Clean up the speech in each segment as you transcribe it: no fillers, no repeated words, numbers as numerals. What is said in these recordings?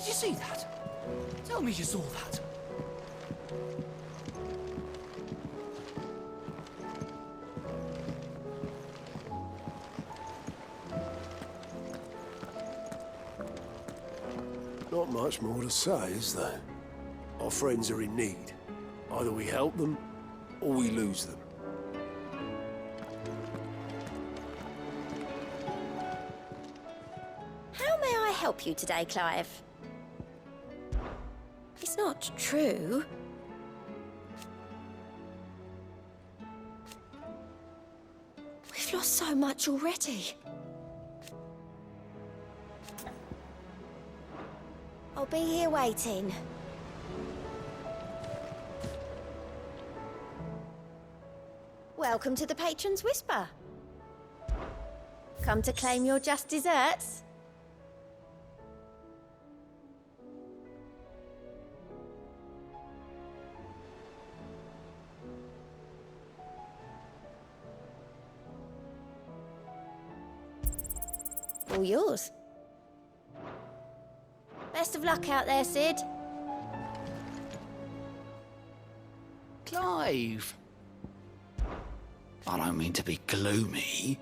Did you see that? Tell me you saw that. Not much more to say, is there? Our friends are in need. Either we help them, or we lose them. How may I help you today, Clive? It's not true. We've lost so much already. I'll be here waiting. Welcome to the Patron's Whisper. Come to claim your just desserts? All yours. Best of luck out there, Sid. Clive. I don't mean to be gloomy.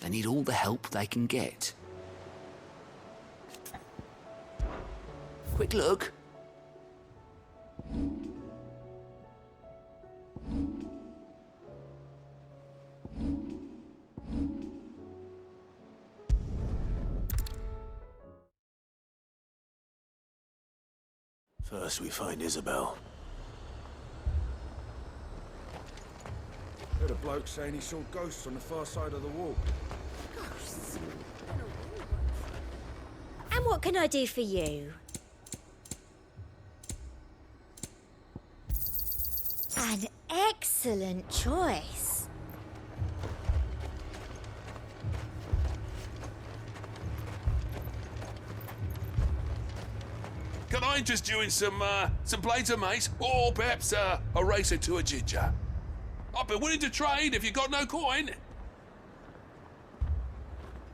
They need all the help they can get. Quick look. First we find Isabel. Heard a bloke saying he saw ghosts on the far side of the wall. Ghosts? And what can I do for you? An excellent choice. Can I interest you in some blades of mace, or perhaps a racer to a ginger? I've been willing to trade if you got no coin.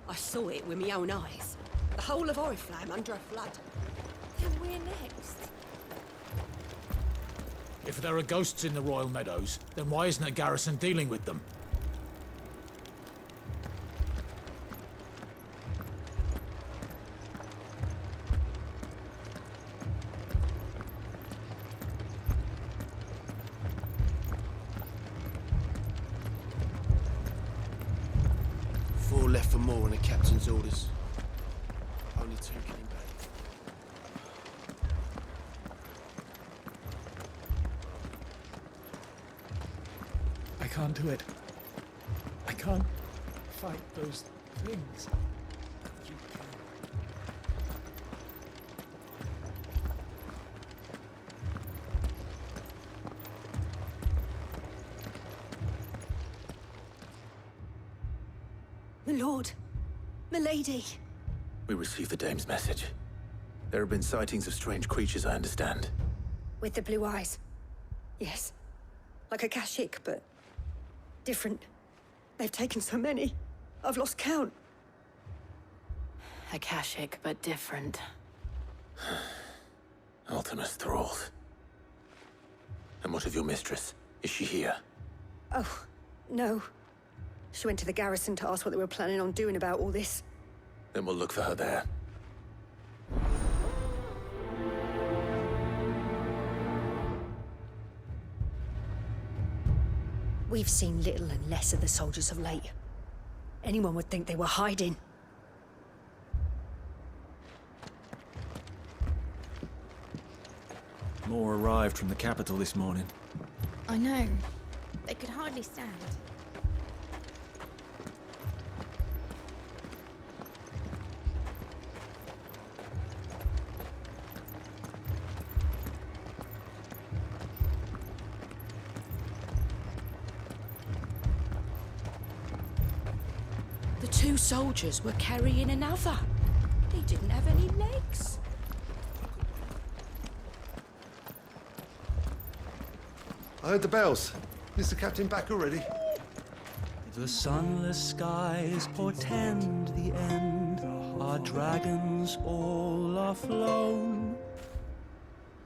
I saw it with my own eyes. The whole of Oriflamme under a flood. Then we're next. If there are ghosts in the Royal Meadows, then why isn't a garrison dealing with them? Four left for more on the captain's orders. Only two came back. I can't do it. I can't fight those things. You can. My lord, my lady. We received the dame's message. There have been sightings of strange creatures, I understand. With the blue eyes. Yes. Like a Kashik, but different. They've taken so many. I've lost count. Akashic, but different. Ultimus thralls. And what of your mistress? Is she here? Oh, no. She went to the garrison to ask what they were planning on doing about all this. Then we'll look for her there. We've seen little and less of the soldiers of late. Anyone would think they were hiding. More arrived from the capital this morning. I know. They could hardly stand. The two soldiers were carrying another. He didn't have any legs. I heard the bells. Is the captain back already? The sunless skies portend the end. Our dragons all are flown.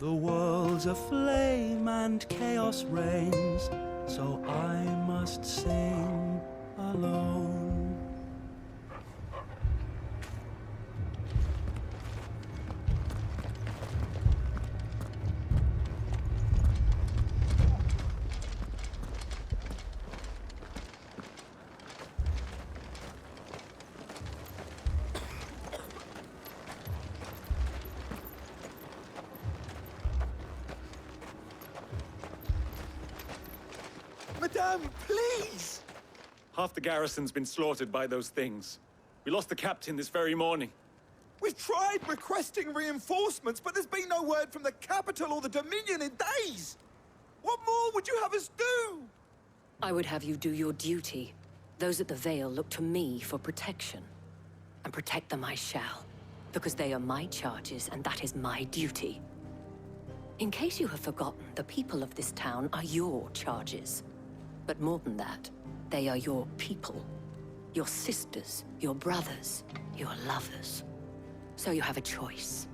The world's aflame and chaos reigns, so I must sing alone. Madame, please! Half the garrison's been slaughtered by those things. We lost the captain this very morning. We've tried requesting reinforcements, but there's been no word from the capital or the Dominion in days. What more would you have us do? I would have you do your duty. Those at the Vale look to me for protection. And protect them I shall, because they are my charges, and that is my duty. In case you have forgotten, the people of this town are your charges. But more than that, they are your people. Your sisters, your brothers, your lovers. So you have a choice.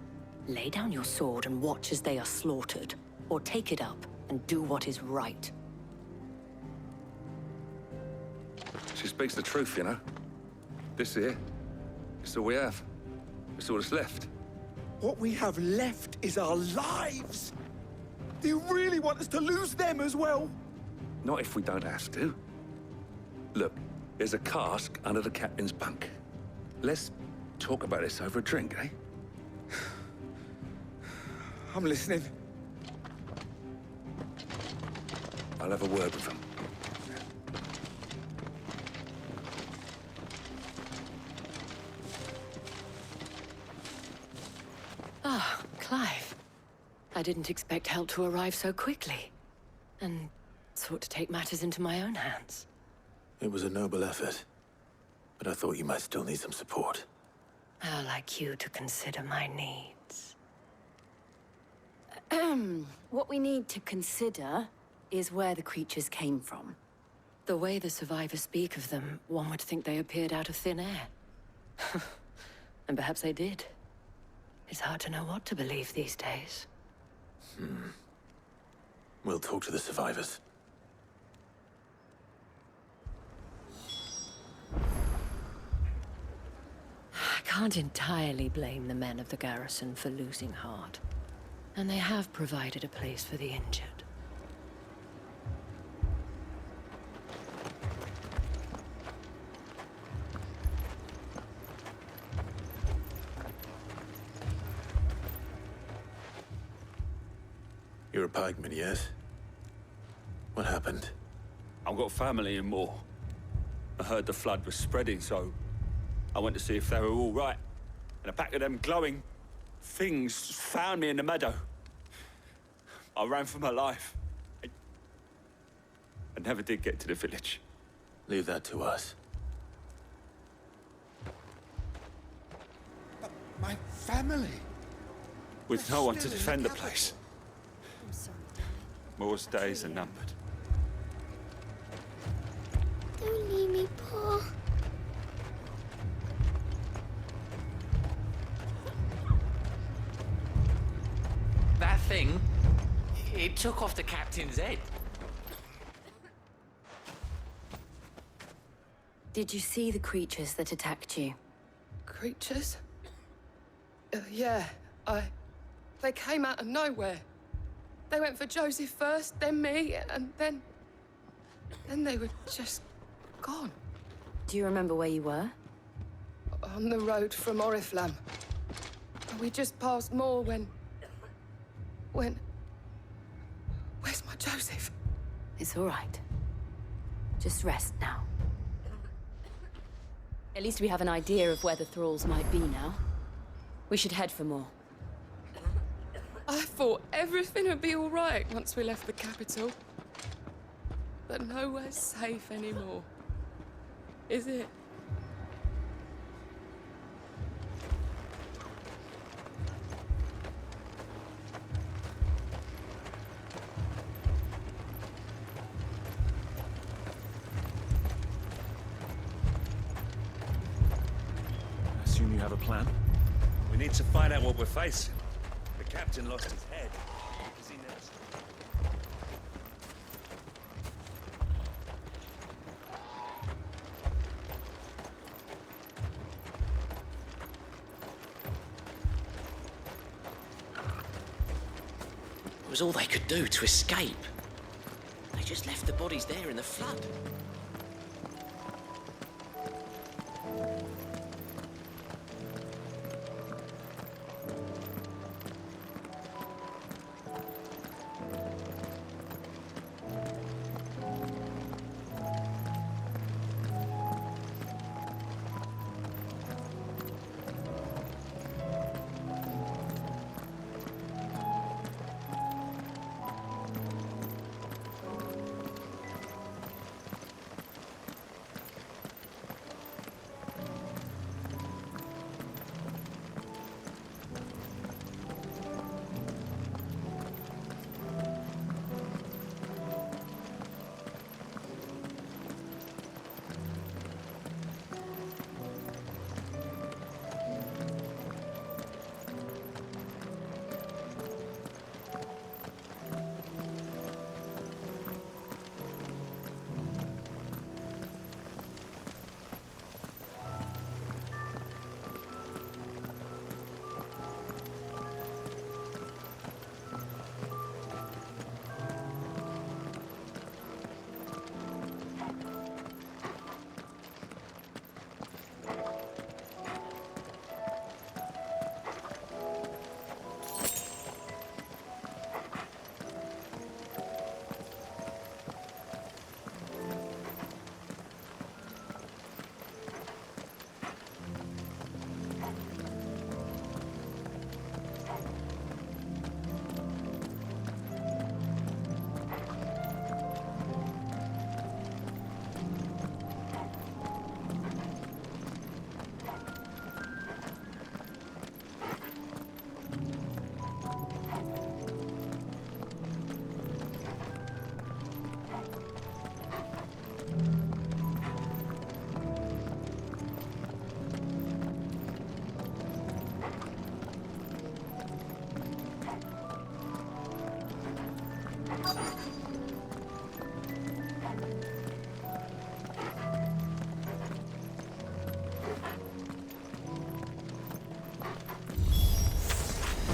Lay down your sword and watch as they are slaughtered, or take it up and do what is right. She speaks the truth, you know. This here, it's all we have. It's all that's left. What we have left is our lives. Do you really want us to lose them as well? Not if we don't have to. Look, there's a cask under the captain's bunk. Let's talk about this over a drink, eh? I'm listening. I'll have a word with him. Ah, Clive. I didn't expect help to arrive so quickly. And sought to take matters into my own hands. It was a noble effort, but I thought you might still need some support. How like you to consider my needs. What we need to consider is where the creatures came from. The way the survivors speak of them, one would think they appeared out of thin air. And perhaps they did. It's hard to know what to believe these days. We'll talk to the survivors. I can't entirely blame the men of the garrison for losing heart. And they have provided a place for the injured. You're a pikeman, yes? What happened? I've got family in Moor. I heard the flood was spreading, so I went to see if they were all right. And a pack of them glowing things found me in the meadow. I ran for my life. I never did get to the village. Leave that to us. But my family. With no one to defend the place. I'm sorry. Moor's days are numbered. Don't leave me, Paul. That thing, it took off the captain's head. Did you see the creatures that attacked you? Creatures? Yeah, They came out of nowhere. They went for Joseph first, then me, and then they were just gone. Do you remember where you were? On the road from Oriflamme. We just passed Moor when... Where's my Joseph? It's all right. Just rest now. At least we have an idea of where the thralls might be now. We should head for more. I thought everything would be all right once we left the capital. But nowhere's safe anymore. Is it? you have a plan? We need to find out what we're facing. The captain lost his head because he never... It was all they could do to escape. They just left the bodies there in the flood.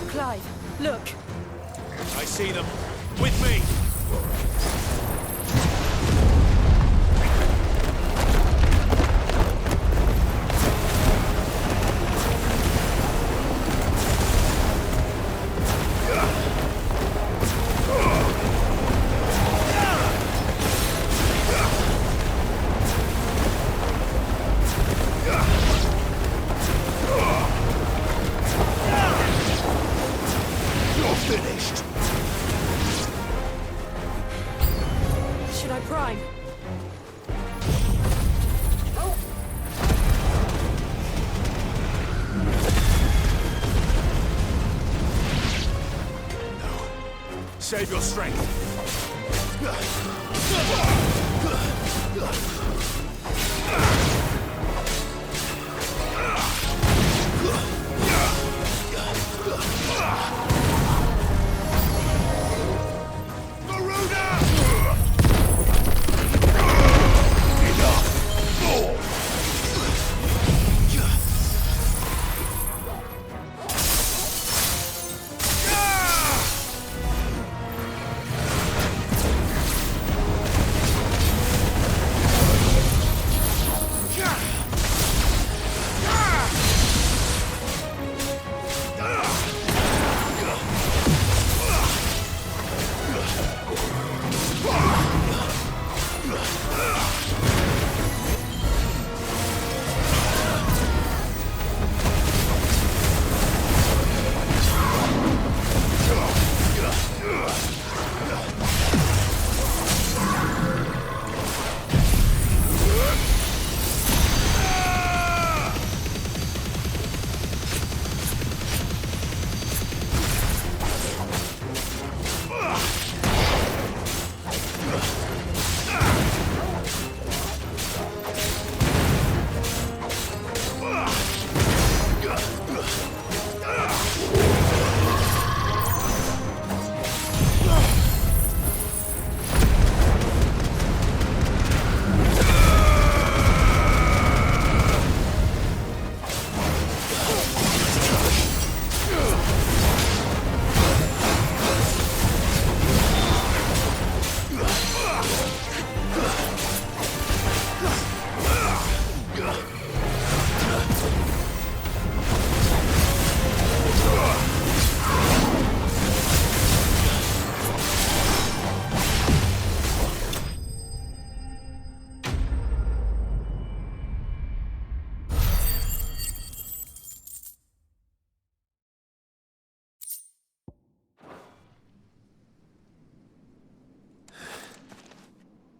Clive, look. I see them. With me! Finished. Should I prime? Save your strength.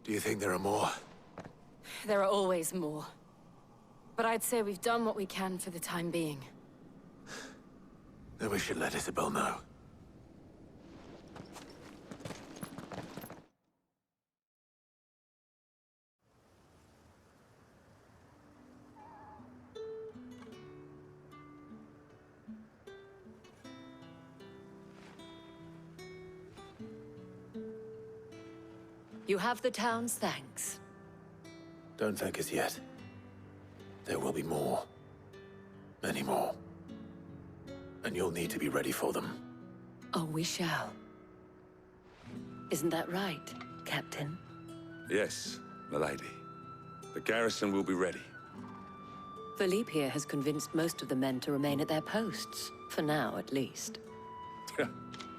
Do you think there are more? There are always more. But I'd say we've done what we can for the time being. Then we should let Isabel know. You have the town's thanks. Don't thank us yet. There will be more. Many more. And you'll need to be ready for them. Oh, we shall. Isn't that right, Captain? Yes, milady. The garrison will be ready. Philippe here has convinced most of the men to remain at their posts. For now, at least.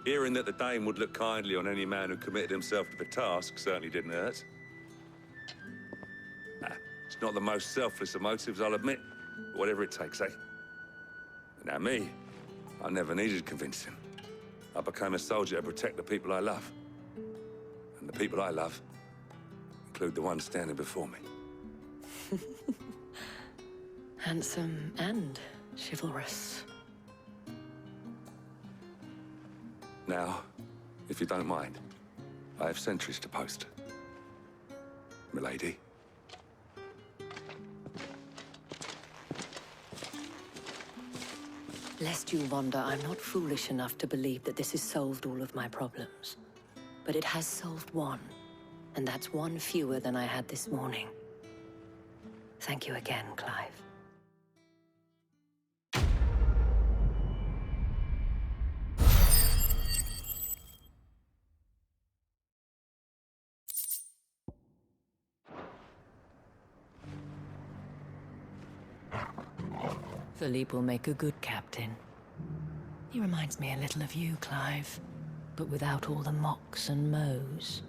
Hearing that the Dane would look kindly on any man who committed himself to the task certainly didn't hurt. It's not the most selfless of motives, I'll admit. But whatever it takes, eh? Now me, I never needed convincing. I became a soldier to protect the people I love. And the people I love include the ones standing before me. Handsome and chivalrous. Now, if you don't mind, I have sentries to post. Milady. Lest you wonder, I'm not foolish enough to believe that this has solved all of my problems. But it has solved one, and that's one fewer than I had this morning. Thank you again, Clive. Philippe will make a good captain. He reminds me a little of you, Clive, but without all the mocks and mows.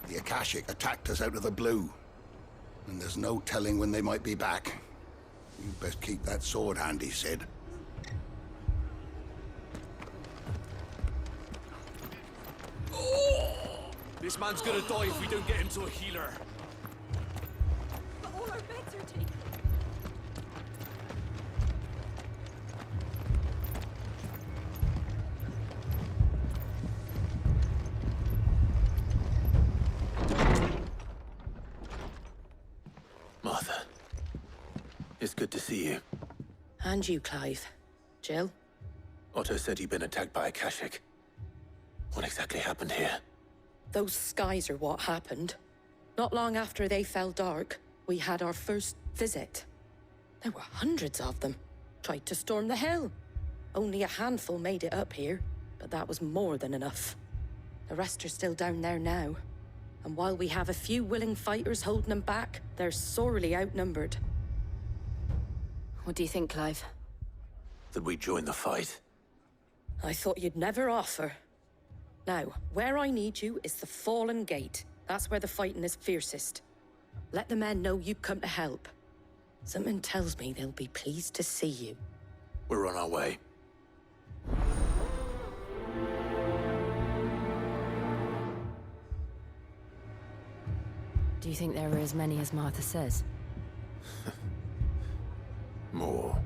The Akashic attacked us out of the blue, and there's no telling when they might be back. You best keep that sword handy, Sid. This man's gonna die if we don't get him to a healer. But all our beds are taken. Martha. It's good to see you. And you, Clive. Jill? Otto said you'd been attacked by Akashic. What exactly happened here? Those skies are what happened. Not long after they fell dark, we had our first visit. There were hundreds of them. Tried to storm the hill. Only a handful made it up here, but that was more than enough. The rest are still down there now. And while we have a few willing fighters holding them back, they're sorely outnumbered. What do you think, Clive? That we join the fight? I thought you'd never offer. Now, where I need you is the Fallen Gate. That's where the fighting is fiercest. Let the men know you come to help. Something tells me they'll be pleased to see you. We're on our way. Do you think there are as many as Martha says? More.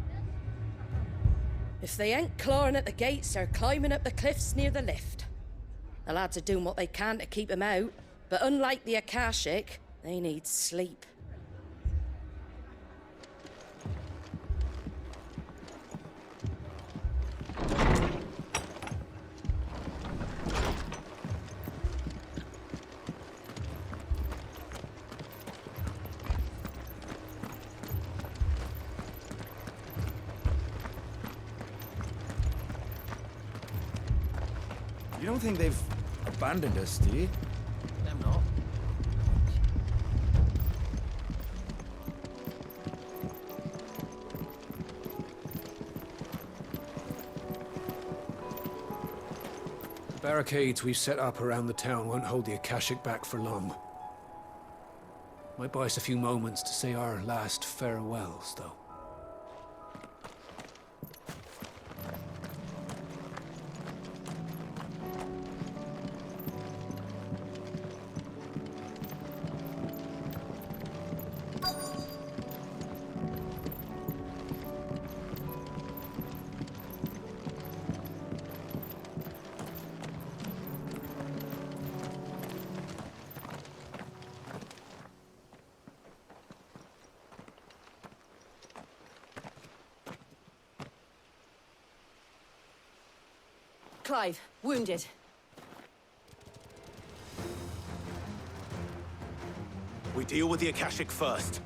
If they ain't clawing at the gates, they're climbing up the cliffs near the lift. The lads are doing what they can to keep them out, but unlike the Akashic, they need sleep. You don't think they've abandoned us, do you? Them not. Barricades we've set up around the town won't hold the Akashic back for long. Might buy us a few moments to say our last farewells, though. Clive, wounded. We deal with the Akashic first.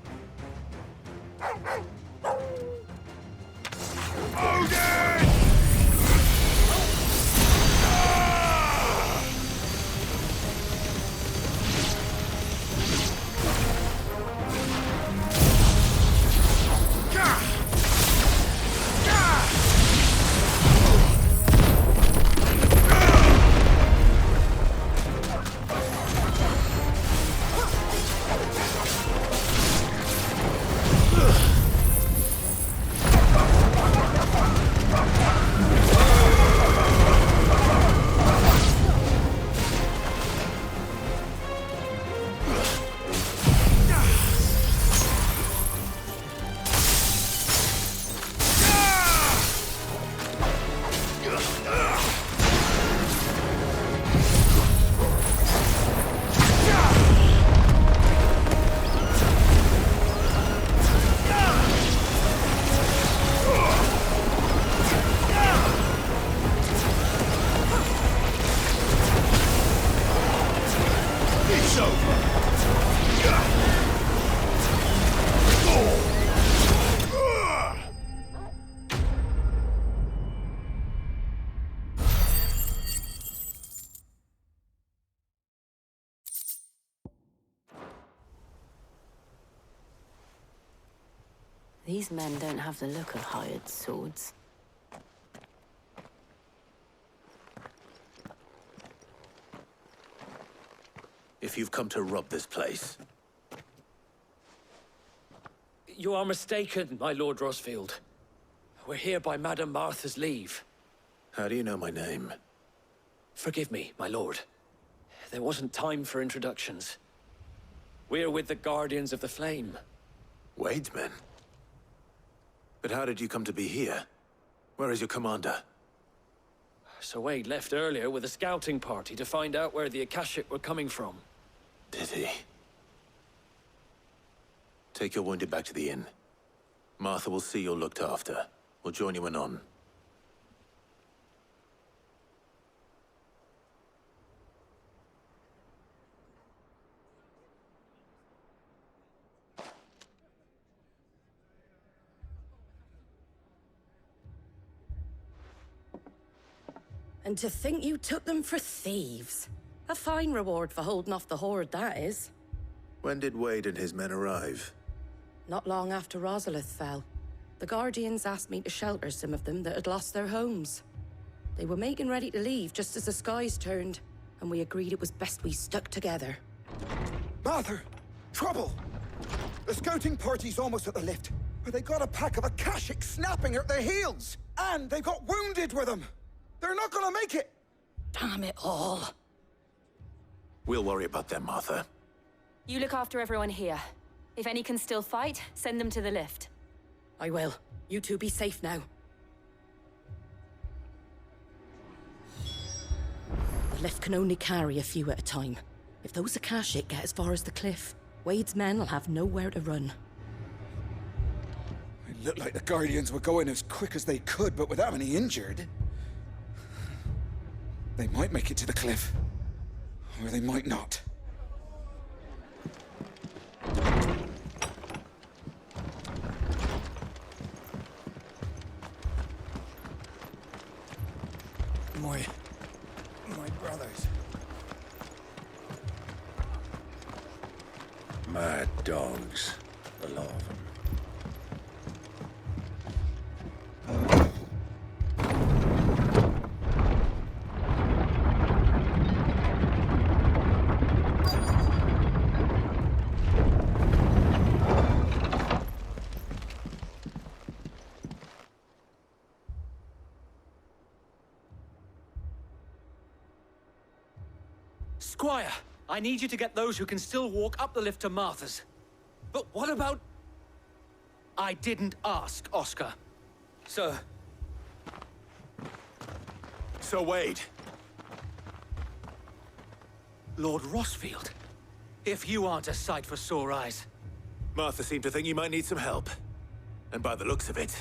These men don't have the look of hired swords. If you've come to rob this place, You are mistaken, my Lord Rosfield. We're here by Madame Martha's leave. how do you know my name? Forgive me, my lord. There wasn't time for introductions. We're with the Guardians of the Flame. Wade's men? But how did you come to be here? Where is your commander? Sir Wade left earlier with a scouting party to find out where the Akashic were coming from. Did he? Take your wounded back to the inn. Martha will see you're looked after. We'll join you anon. And to think you took them for thieves. A fine reward for holding off the horde, that is. When did Wade and his men arrive? Not long after Rosalith fell. The Guardians asked me to shelter some of them that had lost their homes. They were making ready to leave just as the skies turned, and we agreed it was best we stuck together. Martha! Trouble! The scouting party's almost at the lift, but they got a pack of Akashic snapping at their heels! And they've got wounded with them! They're not gonna make it! Damn it all. We'll worry about them, Martha. You look after everyone here. If any can still fight, send them to the lift. I will. You two be safe now. The lift can only carry a few at a time. If those Akashic get as far as the cliff, Wade's men will have nowhere to run. It looked like the Guardians were going as quick as they could, but without any injured. They might make it to the cliff. Or they might not. My brothers. Mad dogs, a lot of them. Squire, I need you to get those who can still walk up the lift to Martha's. But what about... I didn't ask, Oscar. Sir. Sir Wade. Lord Rossfield. If you aren't a sight for sore eyes. Martha seemed to think you might need some help. And by the looks of it...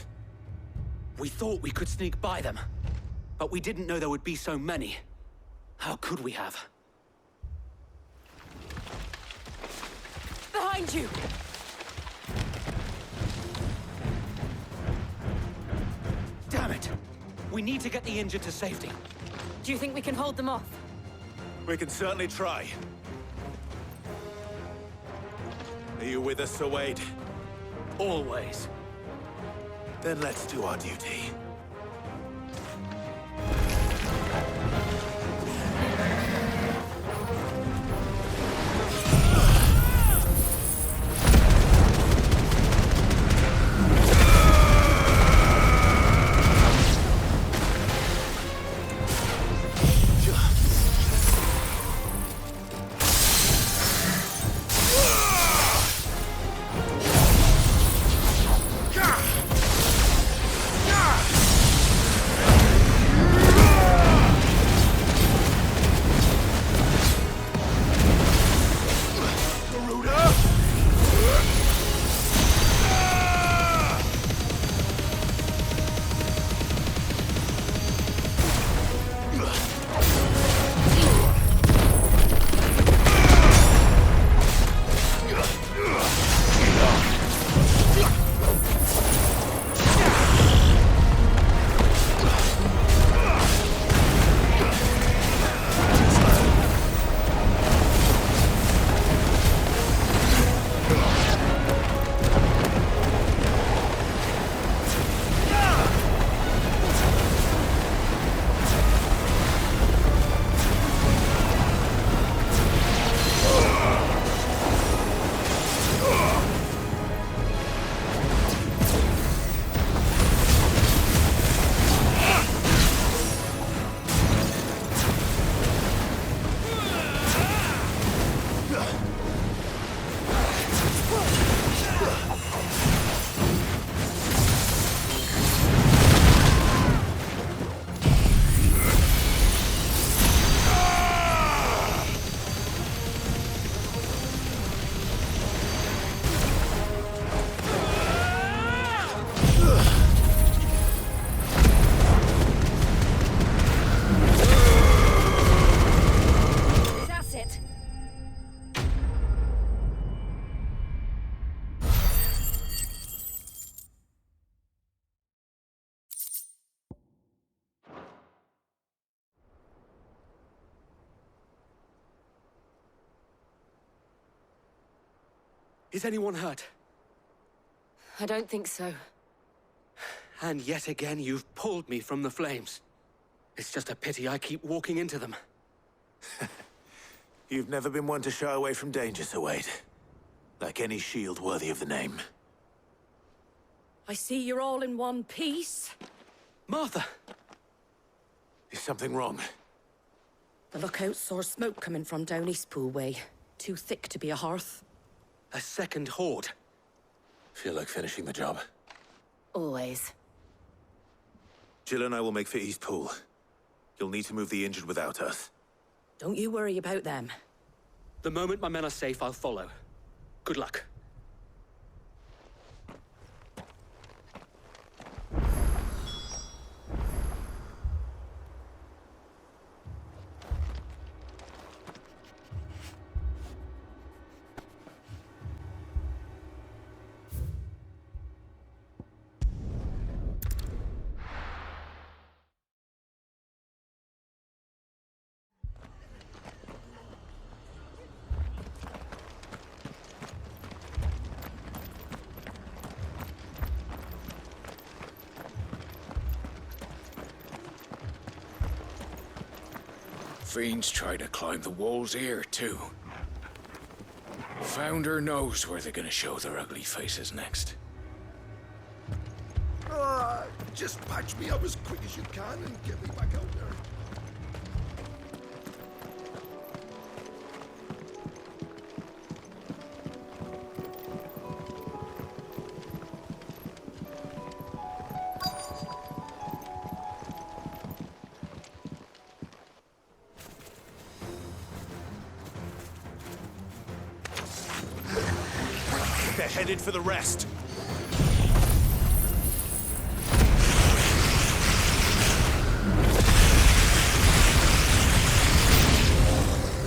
We thought we could sneak by them. But we didn't know there would be so many. How could we have? Behind you! Damn it! We need to get the injured to safety. Do you think we can hold them off? We can certainly try. Are you with us, Sir Wade? Always. Then let's do our duty. Is anyone hurt? I don't think so. And yet again, you've pulled me from the flames. It's just a pity I keep walking into them. You've never been one to shy away from danger, Sir Wade. Like any shield worthy of the name. I see you're all in one piece. Martha! Is something wrong? The lookout saw smoke coming from down Eastpool way. Too thick to be a hearth. A second horde. Feel like finishing the job. Always. Jill and I will make for Eastpool. You'll need to move the injured without us. Don't you worry about them. The moment my men are safe, I'll follow. Good luck. Fiends try to climb the walls here, too. Founder knows where they're gonna show their ugly faces next. Just patch me up as quick as you can and get me back out there. headed for the rest.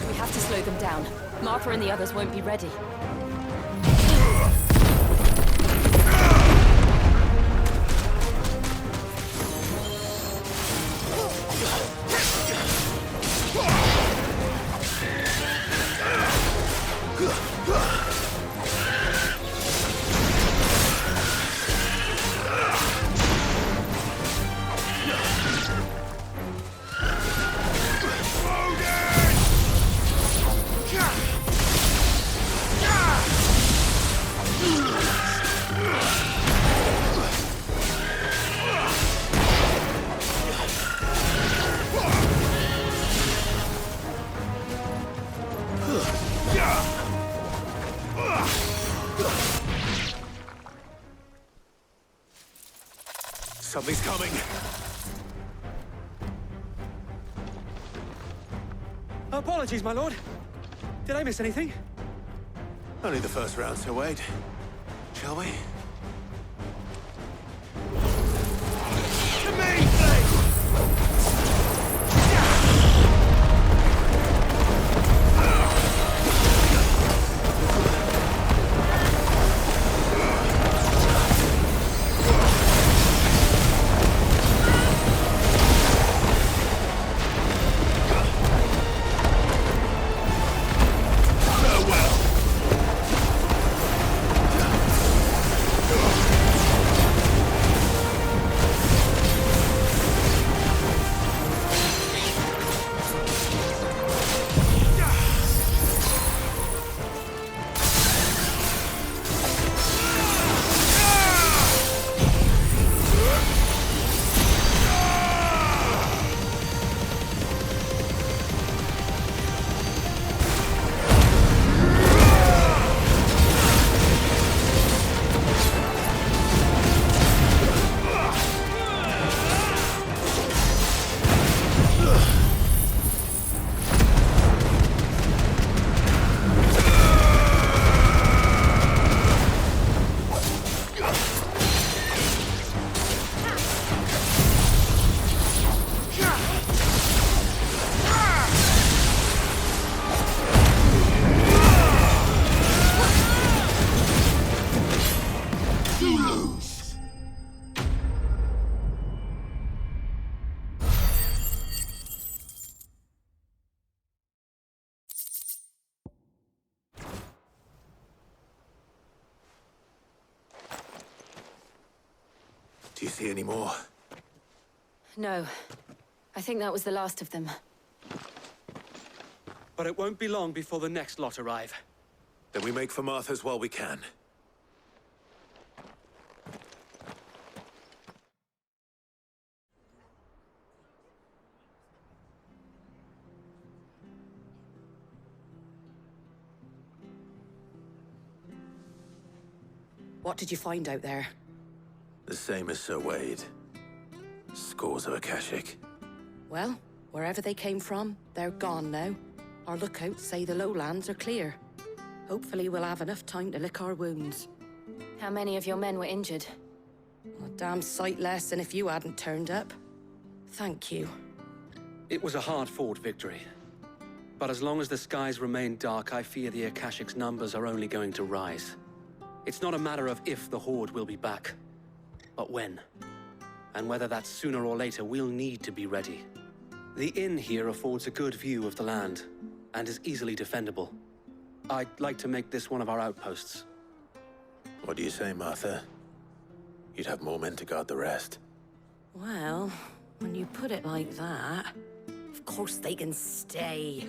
We have to slow them down. Martha and the others won't be ready. Something's coming. Apologies, my lord. Did I miss anything? Only the first round, so wait. Shall we? Do you see any more? No. I think that was the last of them. But it won't be long before the next lot arrive. Then we make for Martha's while we can. What did you find out there? The same as Sir Wade. Scores of Akashic. Well, wherever they came from, they're gone now. Our lookouts say the lowlands are clear. Hopefully we'll have enough time to lick our wounds. How many of your men were injured? A damn sight less than if you hadn't turned up. Thank you. It was a hard-fought victory. But as long as the skies remain dark, I fear the Akashic's numbers are only going to rise. It's not a matter of if the Horde will be back, but when. And whether that's sooner or later, we'll need to be ready. The inn here affords a good view of the land, and is easily defendable. I'd like to make this one of our outposts. What do you say, Martha? You'd have more men to guard the rest. Well, when you put it like that, of course they can stay.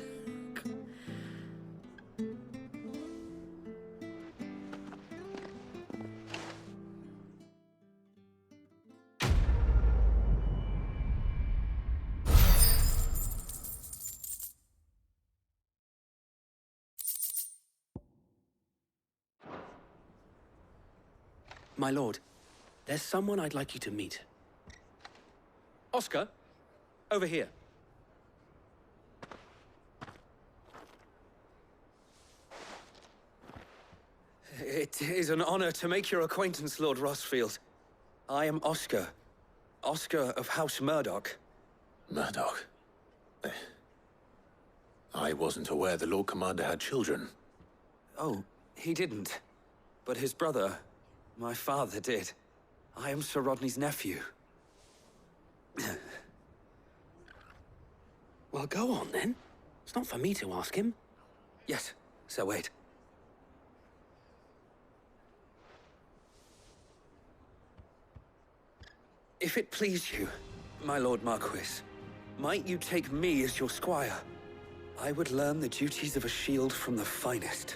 My lord, there's someone I'd like you to meet. Oscar, over here. It is an honor to make your acquaintance, Lord Rossfield. I am Oscar. Oscar of House Murdoch. Murdoch? I wasn't aware the Lord Commander had children. Oh, he didn't. But his brother, my father, did. I am Sir Rodney's nephew. Well, go on then. It's not for me to ask him. Yes, Sir Wade. If it please you, my Lord Marquis, might you take me as your squire? I would learn the duties of a shield from the finest.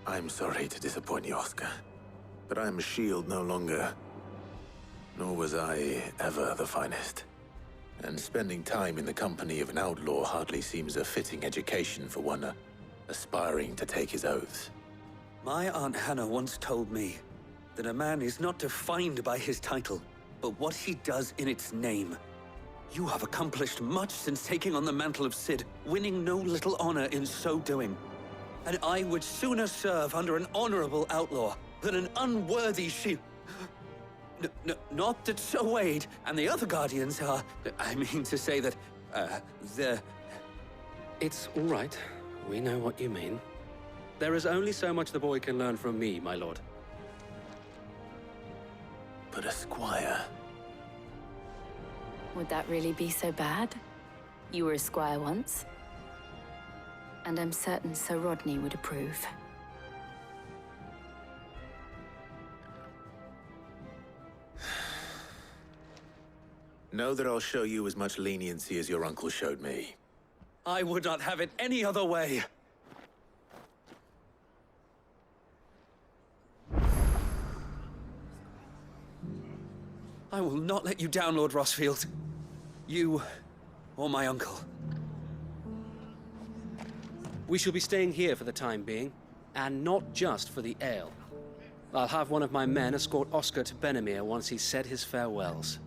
I'm sorry to disappoint you, Oscar, but I'm a shield no longer. Nor was I ever the finest. And spending time in the company of an outlaw hardly seems a fitting education for one aspiring to take his oaths. My Aunt Hannah once told me that a man is not defined by his title, but what he does in its name. You have accomplished much since taking on the mantle of Cid, winning no little honor in so doing. And I would sooner serve under an honorable outlaw than an unworthy shield. Not that Sir Wade and the other Guardians are... I mean to say that, they're... It's all right. We know what you mean. There is only so much the boy can learn from me, my lord. But a squire... Would that really be so bad? You were a squire once. And I'm certain Sir Rodney would approve. Know that I'll show you as much leniency as your uncle showed me. I would not have it any other way. I will not let you down, Lord Rossfield. You or my uncle. We shall be staying here for the time being, and not just for the ale. I'll have one of my men escort Oscar to Benimir once he's said his farewells.